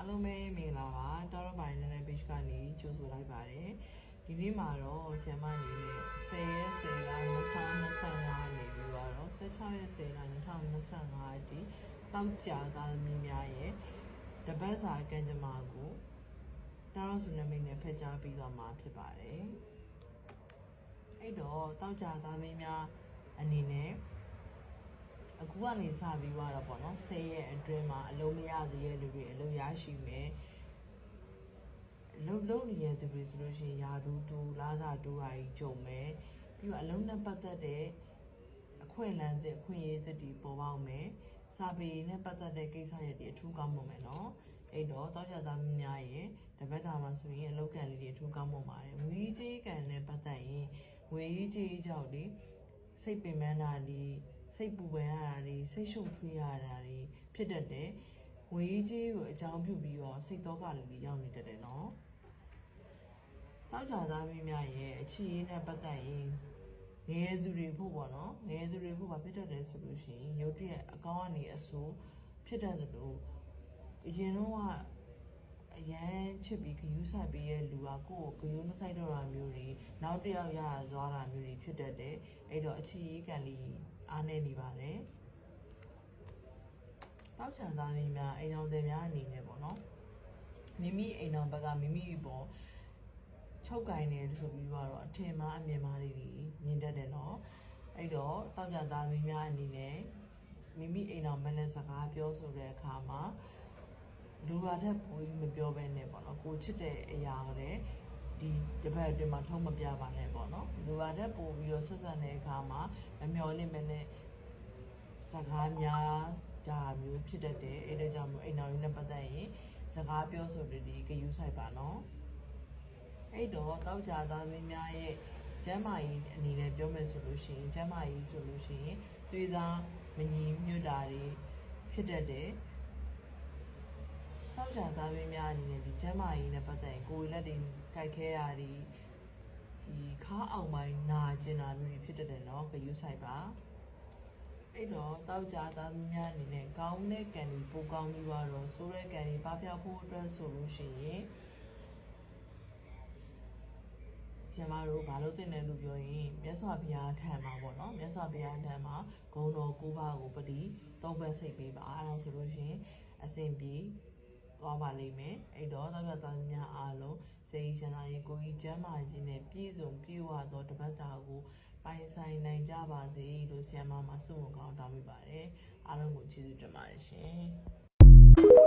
အားလုံးပဲမင်္ဂလာပါတော်တော့ပိုင်းနဲ့ page ကနေကြိုဆိုလိုက်ပါတယ်ဒီနေ့မှာတော့ဆရာမအနေနဲ့10ရက်10လ2025နေပြီးတော့16ရက်10လ2025အထိတောက်ကြသားသမီးများရဲ့တပတ်စာကံကြမ္မာကိုတာရောစုနမိတ်နဲ့ဖက်ကြားပြီးတော့မှာဖြစ်ပါတယ်အဲ့တော့တောက်ကြသားသမီးများအနေနဲ့အခုကနေစပြီးတော့ပေါ့နော်10ရက်အတွင်းမှာအလုံးမရသေးတဲ့လူတွေအလုံးရရှိမယ်လုံးနေတဲ့သူတွေဆိုလို့ရှိရင်ယာဒူးတူလာစာတူဟာကြီးကြုံမယ်ပြီးတော့အလုံးနဲ့ပတ်သက်တဲ့အခွင့်အလမ်းတဲ့အခွင့်အရေးတွေပေါ်ပေါက်မယ်စာပေနဲ့ပတ်သက်တဲ့ကိစ္စရပ်တွေအထူးကောင်းမွန်မယ်နော်အဲ့တော့တောက်ကြသားများရဲ့တပတ်တာမှာဆိုရင်အလောက်ကံလေးတွေအထူးကောင်းမွန်ပါတယ်ငွေကြီးကံနဲ့ပတ်သက်ရင်ငွေကြီးကြောင့်ဒီစိတ်ပင်ပန်းတာဒီစိတ်ပူပန်ရတာတွေစိတ်ရှုပ်ထွေးရတာတွေဖြစ်တတ်တယ်ငွေကြီးကိုအကြောင်းပြုပြီးတော့စိတ်တော့ကလေးရောက်နေတတ်တယ်နော်တောက်ကြသားမင်းများရဲ့အခြေရင်းနဲ့ပတ်သက်ရင်ငယ်သူတွေဖို့ပေါ့နော်ငယ်သူတွေဖို့ဘာဖြစ်တတ်တယ်ဆိုလို့ရှိရင်ရုပ်တရက်အကောင်းကနေအဆိုးဖြစ်တတ်သလိုအရင်တော့ကအရန်ချစ်ပြီးခယူးဆိုင်ပြီးရဲ့လူကကိုယ့်ကိုခယူးမဆိုင်တော့တာမျိုးတွေနောက်တစ်ယောက်ရသွားတာမျိုးတွေဖြစ်တတ်တယ်အဲ့တော့အခြေရင်းကလေးအားနေနေပါတယ်တောက်ချန်သားမင်းများအိမ်တော်တွေများအနေနဲ့ပေါ့နော်မိမိအိမ်တော်ဘက်ကမိမိပေါ်ချုပ်ကင်နေဆိုပြီးတော့အထင်မှားအမြင်မှားလေးတွေမြင်တတ်တယ်နော်အဲ့တော့တောက်ချန်သားမင်းများအနေနဲ့မိမိအိမ်တော်မနဲ့စကားပြောဆိုတဲ့အခါမှာလူပါတဲ့ပိုးမပြောဘဲနဲ့ပေါ့နော်ကိုချစ်တဲ့အရာကလည်းဒီတစ်ပတ်အတွင်းမှာထုံးမပြပါနဲ့ပေါ့နော်လူပါတဲ့ပို့ပြီးတော့ဆက်ဆက်တဲ့အခါမှာမမျော်လင့်မနဲ့စကားများဒါမျိုးဖြစ်တတ်တယ်အဲ့ဒါကြောင့်မို့အိမ်တော်ရင်းနဲ့ပတ်သက်ရင်စကားပြောဆိုတဲ့ဒီဂယူးဆိုင်ပါနော်အဲ့တော့တောက်ကြသားမင်းများရဲ့ကျမ်းမာရေးအနေနဲ့ပြောမယ်ဆိုလို့ရှိရင်ကျမ်းမာရေးဆိုလို့ရှိရင်သွေးသားမညီညွတ်တာတွေဖြစ်တတ်တယ်တောက်ကြသားမင်းများအနေနဲ့ဒီကျမ်းမာရေးနဲ့ပတ်သက်ရင်ကိုယ်လက်တွေကြိုက်ခဲတာတွေဒီခါအောင်ပိုင်းနာကျင်တာမျိုးတွေဖြစ်တတ်တယ်နော်ဂယူးဆိုင်ပါအဲ့တော့တောက်ကြသားများအနေနဲ့ကောင်းတဲ့ကံဒီပိုကောင်းပြီးတော့ဆိုးတဲ့ကံဒီပပျောက်ဖို့အတွက်ဆိုလို့ရှိရင်ဆရာမတို့ဘာလို့တင်တယ်လို့ပြောရင်မြတ်စွာဘုရားထံမှာပေါ့နော်မြတ်စွာဘုရားထံမှာဂုဏ်တော်9ပါးကိုပတိသုံးပတ်စိတ်ပေးပါအဲ့ဒါဆိုလို့ရှိရင်အစဉ်ပြေသွားပါလိမ့်မယ်အဲ့တော့တောက်ကြသားများအားလုံးစိတ်ချမ်းသာရေးကိုယ်ကြီးကျန်းမာခြင်းနဲ့ပြည့်စုံပြည့်ဝသောတပတ်တာကိုပိုင်ဆိုင်နိုင်ကြပါစေလို့ဆရာမဆုမကောင်းတောင်းပေးပါတယ်အားလုံးကိုကျေးဇူးတင်ပါတယ်ရှင်